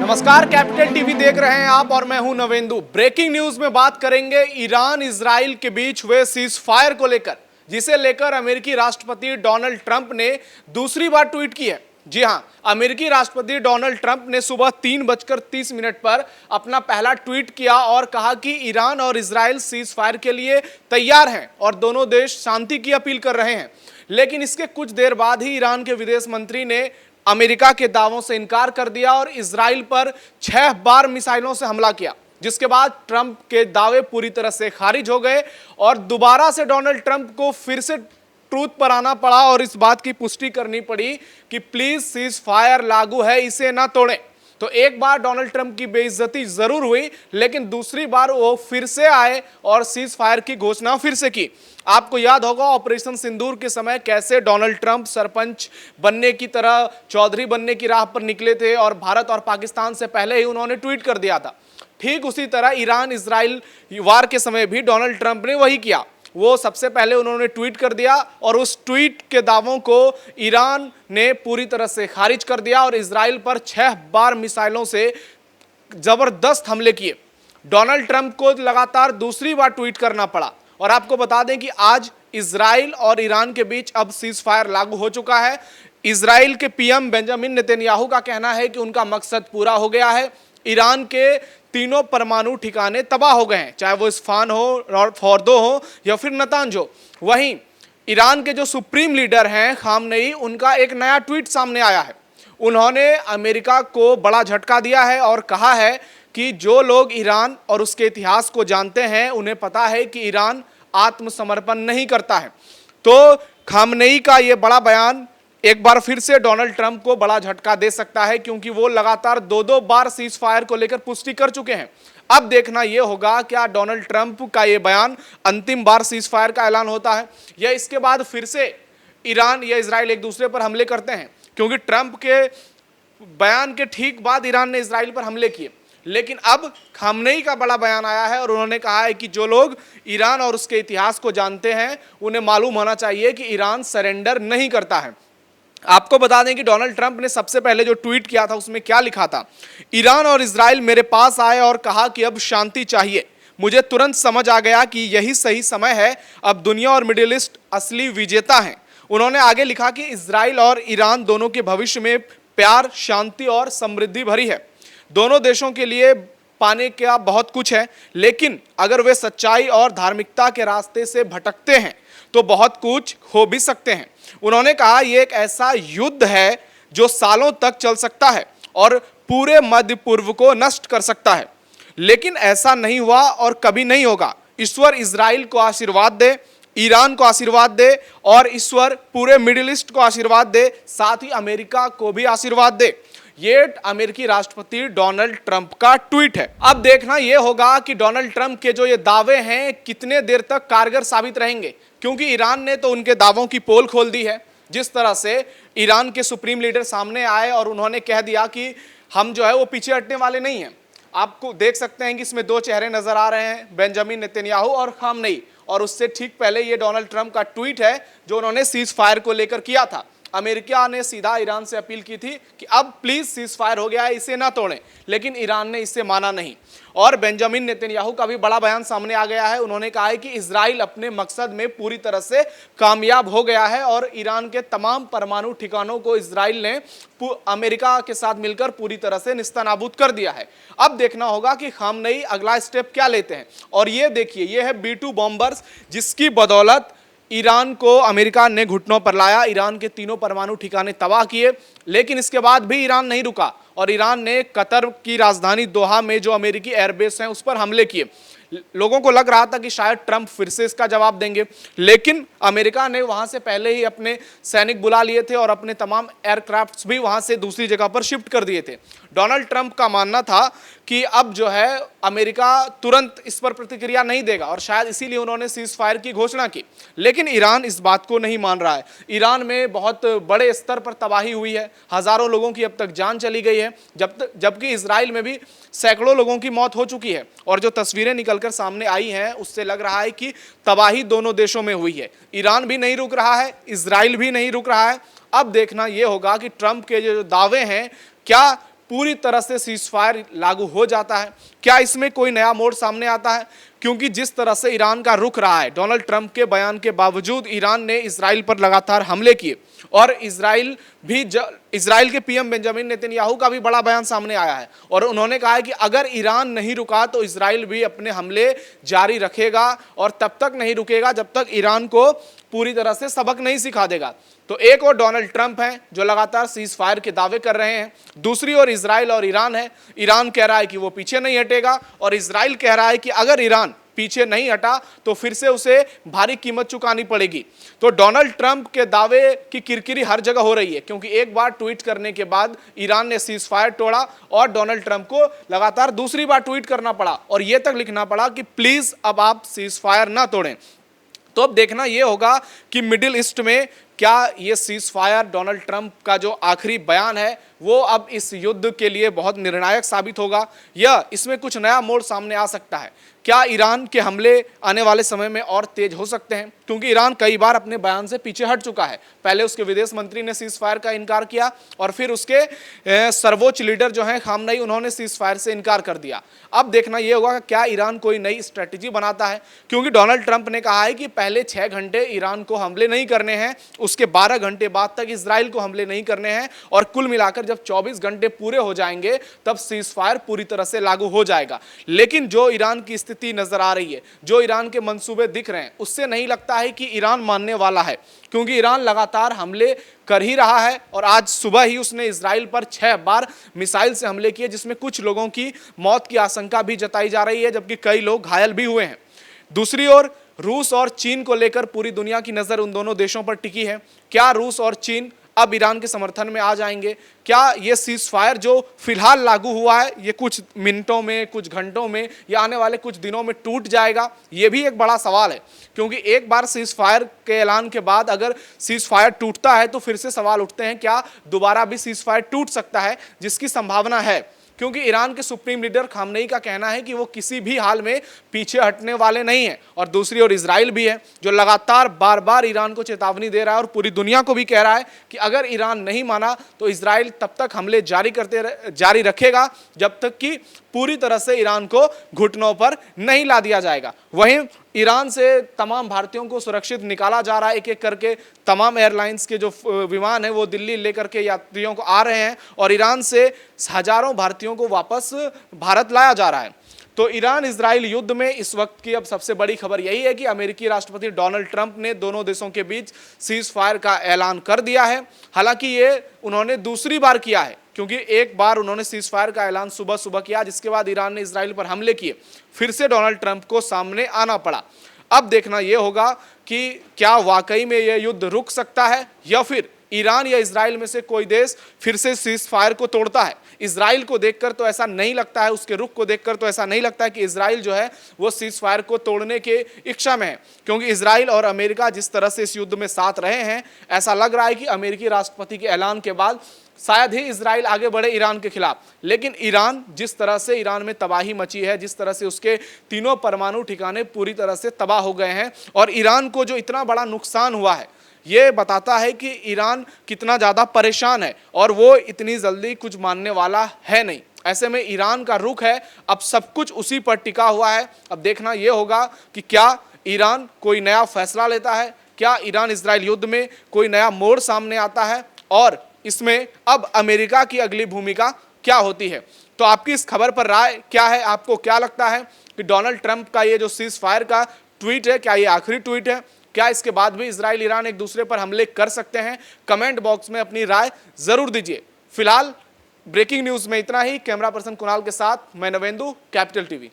नमस्कार, capital TV देख रहे हैं आप और मैं हूं नवेंदु। ब्रेकिंग न्यूज में बात करेंगे ईरान इजराइल के बीच हुए सीज फायर को लेकर, जिसे लेकर अमेरिकी राष्ट्रपति डोनाल्ड ट्रंप ने दूसरी बार ट्वीट की है। जी हां, अमेरिकी राष्ट्रपति डोनाल्ड ट्रंप ने सुबह 3:30 पर अपना पहला ट्वीट किया और कहा कि ईरान और इजराइल सीज फायर के लिए तैयार हैं और दोनों देश शांति की अपील कर रहे हैं। लेकिन इसके कुछ देर बाद ही ईरान के विदेश मंत्री ने अमेरिका के दावों से इनकार कर दिया और इजराइल पर 6 बार मिसाइलों से हमला किया, जिसके बाद ट्रंप के दावे पूरी तरह से खारिज हो गए और दोबारा से डोनाल्ड ट्रंप को फिर से ट्रूथ पर आना पड़ा और इस बात की पुष्टि करनी पड़ी कि प्लीज सीज फायर लागू है, इसे ना तोड़ें। तो एक बार डोनाल्ड ट्रंप की बेइज्जती जरूर हुई, लेकिन दूसरी बार वो फिर से आए और सीज फायर की घोषणा फिर से की। आपको याद होगा ऑपरेशन सिंदूर के समय कैसे डोनाल्ड ट्रंप सरपंच बनने की तरह चौधरी बनने की राह पर निकले थे और भारत और पाकिस्तान से पहले ही उन्होंने ट्वीट कर दिया था। ठीक उसी तरह ईरान इजराइल वार के समय भी डोनाल्ड ट्रंप ने वही किया। वो सबसे पहले उन्होंने ट्वीट कर दिया और उस ट्वीट के दावों को ईरान ने पूरी तरह से खारिज कर दिया और इजराइल पर 6 बार मिसाइलों से जबरदस्त हमले किए। डोनाल्ड ट्रंप को लगातार दूसरी बार ट्वीट करना पड़ा। और आपको बता दें कि आज इजराइल और ईरान के बीच अब सीज फायर लागू हो चुका है। इजराइल के पीएम बेंजामिन नेतन्याहू का कहना है कि उनका मकसद पूरा हो गया है। ईरान के तीनों परमाणु ठिकाने तबाह हो गए हैं, चाहे वो इस्फहान हो और फोर्दो हो या फिर नतांज हो। वहीं ईरान के जो सुप्रीम लीडर हैं खामनेई, उनका एक नया ट्वीट सामने आया है। उन्होंने अमेरिका को बड़ा झटका दिया है और कहा है कि जो लोग ईरान और उसके इतिहास को जानते हैं उन्हें पता है कि ईरान आत्मसमर्पण नहीं करता है। तो खामनेई का ये बड़ा बयान एक बार फिर से डोनाल्ड ट्रंप को बड़ा झटका दे सकता है, क्योंकि वो लगातार दो बार सीज फायर को लेकर पुष्टि कर चुके हैं। अब देखना यह होगा क्या डोनाल्ड ट्रंप का ये बयान अंतिम बार सीज फायर का ऐलान होता है या इसके बाद फिर से ईरान या इजराइल एक दूसरे पर हमले करते हैं, क्योंकि ट्रंप के बयान के ठीक बाद ईरान ने इजराइल पर हमले किए। लेकिन अब खामनेई का बड़ा बयान आया है और उन्होंने कहा है कि जो लोग ईरान और उसके इतिहास को जानते हैं उन्हें मालूम होना चाहिए कि ईरान सरेंडर नहीं करता है। आपको बता दें कि डोनाल्ड ट्रंप ने सबसे पहले जो ट्वीट किया था उसमें क्या लिखा था। ईरान और इजराइल मेरे पास आए और कहा कि अब शांति चाहिए। मुझे तुरंत समझ आ गया कि यही सही समय है। अब दुनिया और मिडिल ईस्ट असली विजेता हैं। उन्होंने आगे लिखा कि इजराइल और ईरान दोनों के भविष्य में प्यार, शांति और समृद्धि भरी है। दोनों देशों के लिए पाने का बहुत कुछ है, लेकिन अगर वे सच्चाई और धार्मिकता के रास्ते से भटकते हैं तो बहुत कुछ हो भी सकते हैं। उन्होंने कहा यह एक ऐसा युद्ध है जो सालों तक चल सकता है और पूरे मध्य पूर्व को नष्ट कर सकता है, लेकिन ऐसा नहीं हुआ और कभी नहीं होगा। ईश्वर इजराइल को आशीर्वाद दे, ईरान को आशीर्वाद दे और ईश्वर पूरे मिडिल ईस्ट को आशीर्वाद दे, साथ ही अमेरिका को भी आशीर्वाद दे। ये अमेरिकी राष्ट्रपति डोनाल्ड ट्रंप का ट्वीट है। अब देखना यह होगा कि डोनाल्ड ट्रंप के जो ये दावे हैं कितने देर तक कारगर साबित रहेंगे, क्योंकि ईरान ने तो उनके दावों की पोल खोल दी है। जिस तरह से ईरान के सुप्रीम लीडर सामने आए और उन्होंने कह दिया कि हम जो है वो पीछे हटने वाले नहीं हैं। आपको देख सकते हैं कि इसमें दो चेहरे नजर आ रहे हैं, बेंजामिन नेतन्याहू और खामनेई। और उससे ठीक पहले ये डोनाल्ड ट्रंप का ट्वीट है जो उन्होंने सीज फायर को लेकर किया था। अमेरिका ने सीधा ईरान से अपील की थी कि अब प्लीज सीज फायर हो गया है, इसे ना तोड़ें, लेकिन ईरान ने इसे माना नहीं। और बेंजामिन नेतन्याहू का भी बड़ा बयान सामने आ गया है। उन्होंने कहा है कि इजराइल अपने मकसद में पूरी तरह से कामयाब हो गया है और ईरान के तमाम परमाणु ठिकानों को इजराइल ने अमेरिका के साथ मिलकर पूरी तरह से निस्तानाबूद कर दिया है। अब देखना होगा कि खामनेई अगला स्टेप क्या लेते हैं। और ये देखिए, ये है B-2 बॉम्बर्स, जिसकी बदौलत ईरान को अमेरिका ने घुटनों पर लाया, ईरान के तीनों परमाणु ठिकाने तबाह किए। लेकिन इसके बाद भी ईरान नहीं रुका और ईरान ने कतर की राजधानी दोहा में जो अमेरिकी एयरबेस हैं उस पर हमले किए। लोगों को लग रहा था कि शायद ट्रंप फिर से इसका जवाब देंगे, लेकिन अमेरिका ने वहां से पहले ही अपने सैनिक बुला लिए थे और अपने तमाम एयरक्राफ्ट्स भी वहां से दूसरी जगह पर शिफ्ट कर दिए थे। डोनाल्ड ट्रंप का मानना था कि अब जो है अमेरिका तुरंत इस पर प्रतिक्रिया नहीं देगा और शायद इसीलिए उन्होंने सीज फायर की घोषणा की। लेकिन ईरान इस बात को नहीं मान रहा है। ईरान में बहुत बड़े स्तर पर तबाही हुई है, हजारों लोगों की अब तक जान चली गई है, जबकि इजराइल में भी सैकड़ों लोगों की मौत हो चुकी है। और जो तस्वीरें निकलकर सामने आई हैं उससे लग रहा है कि तबाही दोनों देशों में हुई है। ईरान भी नहीं रुक रहा है, इजराइल भी नहीं रुक रहा है। अब देखना यह होगा कि ट्रंप के जो दावे हैं क्या पूरी तरह से सीज फायर लागू हो जाता है। क्या इसमें कोई नया मोड़ सामने आता है? क्योंकि जिस तरह से ईरान का रुख रहा है, डोनाल्ड ट्रंप के बयान के बावजूद ईरान ने इजराइल पर लगातार हमले किए और इजराइल के पीएम बेंजामिन नेतन्याहू का भी बड़ा बयान सामने आया है और उन्होंने कहा है कि अगर ईरान नहीं रुका तो इजराइल भी अपने हमले जारी रखेगा और तब तक नहीं रुकेगा जब तक ईरान को पूरी तरह से सबक नहीं सिखा देगा। तो एक और डोनाल्ड ट्रंप हैं जो लगातार सीज फायर के दावे कर रहे हैं, दूसरी ओर इजराइल और ईरान है। ईरान कह रहा है कि वो पीछे नहीं हटेगा और इजराइल कह रहा है कि अगर ईरान पीछे नहीं हटा तो फिर से उसे भारी कीमत चुकानी पड़ेगी। तो डोनाल्ड ट्रंप के दावे की किरकिरी हर जगह हो रही है, क्योंकि एक बार ट्वीट करने के बाद ईरान ने सीज फायर तोड़ा और डोनाल्ड ट्रंप को लगातार दूसरी बार ट्वीट करना पड़ा और यह तक लिखना पड़ा कि प्लीज अब आप सीज फायर ना तोड़ें। तो अब देखना यह होगा कि मिडिल ईस्ट में क्या ये सीज फायर डोनाल्ड ट्रंप का जो आखिरी बयान है वो अब इस युद्ध के लिए बहुत निर्णायक साबित होगा या इसमें कुछ नया मोड़ सामने आ सकता है। क्या ईरान के हमले आने वाले समय में और तेज हो सकते हैं? क्योंकि ईरान कई बार अपने बयान से पीछे हट चुका है। पहले उसके विदेश मंत्री ने सीज फायर का इनकार किया और फिर उसके सर्वोच्च लीडर जो हैं खामनेई, उन्होंने सीज फायर से इनकार कर दिया। अब देखना यह होगा कि क्या ईरान कोई नई स्ट्रेटेजी बनाता है, क्योंकि डोनाल्ड ट्रंप ने कहा है कि पहले 6 घंटे ईरान को हमले नहीं करने हैं, उसके 12 घंटे बाद तक इजराइल को हमले नहीं करने हैं और कुल मिलाकर जब 24 घंटे पूरे हो जाएंगे तब सीज फायर पूरी तरह से लागू हो जाएगा। लेकिन जो ईरान की स्थिति नजर आ रही है, जो ईरान के मंसूबे दिख रहे हैं, उससे नहीं लगता है कि ईरान मानने वाला है, क्योंकि ईरान लगातार हमले कर ही रहा है और आज सुबह ही उसने इजराइल पर 6 बार मिसाइल से हमले किए, जिसमें कुछ लोगों की मौत की आशंका भी जताई जा रही है, जबकि कई लोग घायल भी हुए हैं। दूसरी ओर रूस और चीन को लेकर पूरी दुनिया की नजर उन दोनों देशों पर टिकी है। क्या रूस और चीन अब ईरान के समर्थन में आ जाएंगे? क्या ये सीज फायर जो फिलहाल लागू हुआ है ये कुछ मिनटों में, कुछ घंटों में या आने वाले कुछ दिनों में टूट जाएगा? ये भी एक बड़ा सवाल है, क्योंकि एक बार सीज फायर के ऐलान के बाद अगर सीज फायर टूटता है तो फिर से सवाल उठते हैं क्या दोबारा भी सीज फायर टूट सकता है, जिसकी संभावना है, क्योंकि ईरान के सुप्रीम लीडर खामनेई का कहना है कि वो किसी भी हाल में पीछे हटने वाले नहीं हैं। और दूसरी ओर इजराइल भी है जो लगातार बार बार ईरान को चेतावनी दे रहा है और पूरी दुनिया को भी कह रहा है कि अगर ईरान नहीं माना तो इजराइल तब तक हमले जारी रखेगा जब तक कि पूरी तरह से ईरान को घुटनों पर नहीं ला दिया जाएगा। वहीं ईरान से तमाम भारतीयों को सुरक्षित निकाला जा रहा है, एक एक करके तमाम एयरलाइंस के जो विमान है वो दिल्ली लेकर के यात्रियों को आ रहे हैं और ईरान से हजारों भारतीयों को वापस भारत लाया जा रहा है। तो ईरान इजराइल युद्ध में इस वक्त की अब सबसे बड़ी खबर यही है कि अमेरिकी राष्ट्रपति डोनाल्ड ट्रंप ने दोनों देशों के बीच सीज फायर का ऐलान कर दिया है। हालांकि ये उन्होंने दूसरी बार किया है, क्योंकि एक बार उन्होंने सीज फायर का ऐलान सुबह सुबह किया, जिसके बाद ईरान ने इजराइल पर हमले किए, फिर से डोनाल्ड ट्रंप को सामने आना पड़ा। अब देखना यह होगा कि क्या वाकई में यह युद्ध रुक सकता है या फिर ईरान या इजराइल में से कोई देश फिर से सीज फायर को तोड़ता है। इजराइल को देखकर तो ऐसा नहीं लगता है, उसके रुख को देखकर तो ऐसा नहीं लगता है कि इजराइल जो है वो सीज फायर को तोड़ने के इच्छा में है, क्योंकि इजराइल और अमेरिका जिस तरह से इस युद्ध में साथ रहे हैं, ऐसा लग रहा है कि अमेरिकी राष्ट्रपति के ऐलान के बाद शायद ही इजराइल आगे बढ़े ईरान के खिलाफ। लेकिन ईरान जिस तरह से, ईरान में तबाही मची है, जिस तरह से उसके तीनों परमाणु ठिकाने पूरी तरह से तबाह हो गए हैं और ईरान को जो इतना बड़ा नुकसान हुआ है, ये बताता है कि ईरान कितना ज़्यादा परेशान है और वो इतनी जल्दी कुछ मानने वाला है नहीं। ऐसे में ईरान का रुख है, अब सब कुछ उसी पर टिका हुआ है। अब देखना ये होगा कि क्या ईरान कोई नया फैसला लेता है, क्या ईरान इजराइल युद्ध में कोई नया मोड़ सामने आता है और इसमें अब अमेरिका की अगली भूमिका क्या होती है। तो आपकी इस खबर पर राय क्या है? आपको क्या लगता है कि डोनाल्ड ट्रंप का ये जो सीज फायर का ट्वीट है, क्या ये आखिरी ट्वीट है? क्या इसके बाद भी इजराइल ईरान एक दूसरे पर हमले कर सकते हैं? कमेंट बॉक्स में अपनी राय जरूर दीजिए। फिलहाल ब्रेकिंग न्यूज में इतना ही। कैमरा पर्सन कुणाल के साथ मैं नवेंदु, कैपिटल टीवी।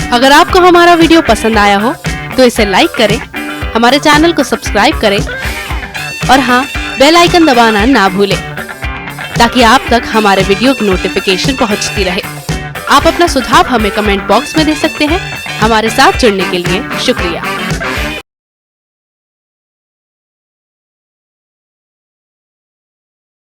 अगर आपको हमारा वीडियो पसंद आया हो तो इसे लाइक करें, हमारे चैनल को सब्सक्राइब करें और हाँ, बेल आइकन दबाना ना भूलें ताकि आप तक हमारे वीडियो की नोटिफिकेशन पहुंचती रहे। आप अपना सुझाव हमें कमेंट बॉक्स में दे सकते हैं। हमारे साथ जुड़ने के लिए शुक्रिया।